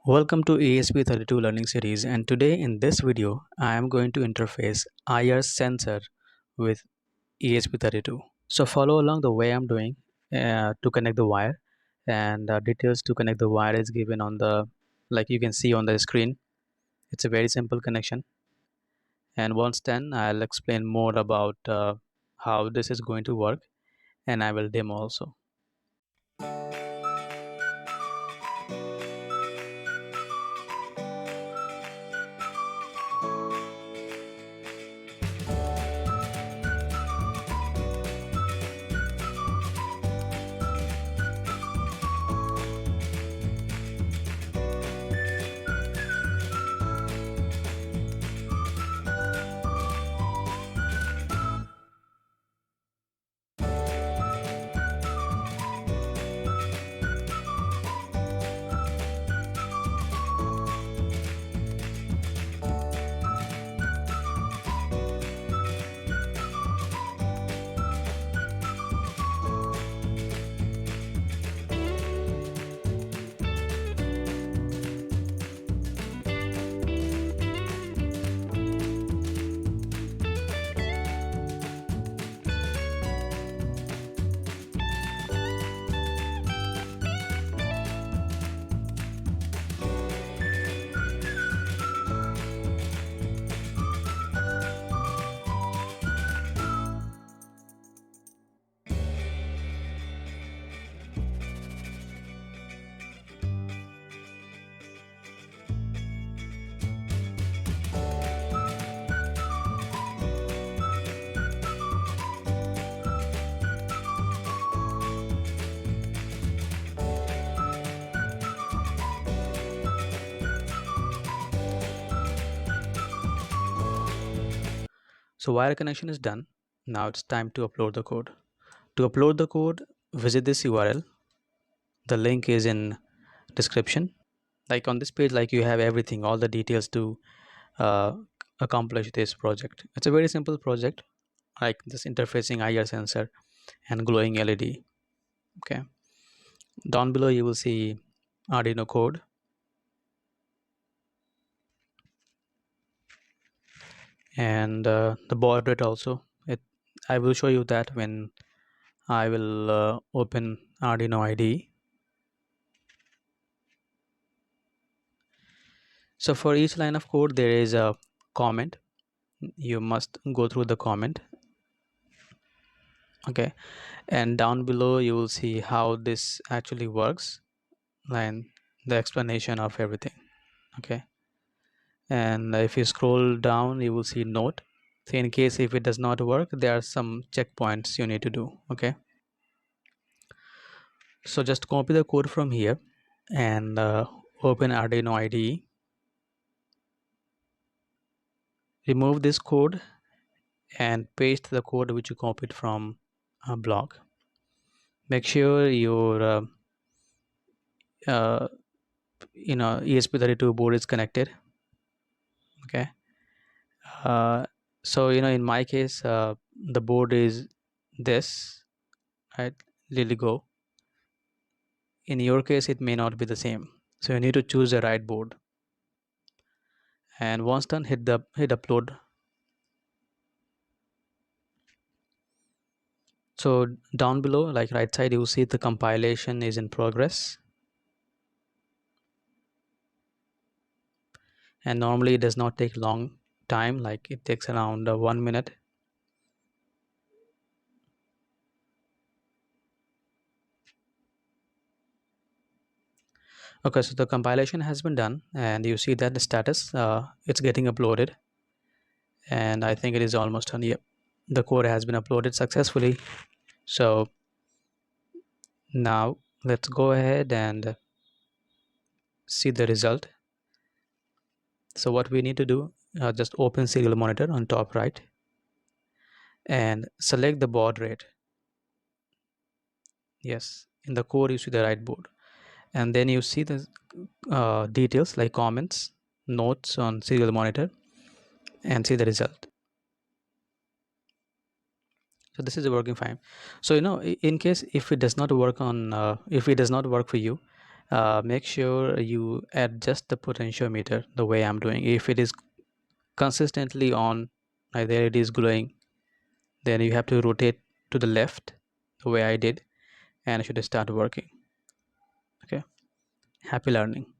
Welcome to ESP32 learning series, and today in this video I am going to interface IR sensor with ESP32. So follow along the way I'm doing to connect the wire, and details to connect the wire is given on the, like you can see on the screen. It's a very simple connection, and once done I'll explain more about how this is going to work, and I will demo also. So wire connection is done. Now it's time to upload the code. To upload the code, visit this URL. The link is in description. Like on this page, like you have everything, all the details to uh, accomplish this project. It's a very simple project, like this interfacing IR sensor and glowing LED. Okay, down below you will see Arduino code, and the baud rate also. I will show you that when I will open Arduino IDE. So for each line of code there is a comment. You must go through the comment. Okay, and down below you will see how this actually works and the explanation of everything. Okay, and if you scroll down you will see note. So in case if it does not work, there are some checkpoints you need to do. Okay, so just copy the code from here and open Arduino IDE. Remove this code and paste the code which you copied from a blog. Make sure your uh, ESP32 board is connected. Okay, so in my case the board is this, right? LilyGo. In your case it may not be the same, so you need to choose the right board, and once done hit upload. So down below, like right side, you will see the compilation is in progress, and normally it does not take long time, like it takes around 1 minute. Okay, so the compilation has been done, and you see that the status, it's getting uploaded, and I think it is almost done. Yep, the code has been uploaded successfully. So now let's go ahead and see the result. So what we need to do, just open serial monitor on top right and select the baud rate. Yes, in the core you see the right board, and then you see the details like comments, notes on serial monitor, and see the result. So this is working fine. So in case if it does not work on if it does not work for you, make sure you adjust the potentiometer the way I'm doing. If it is consistently on, like there it is glowing, then you have to rotate to the left the way I did, and it should start working. Okay, happy learning.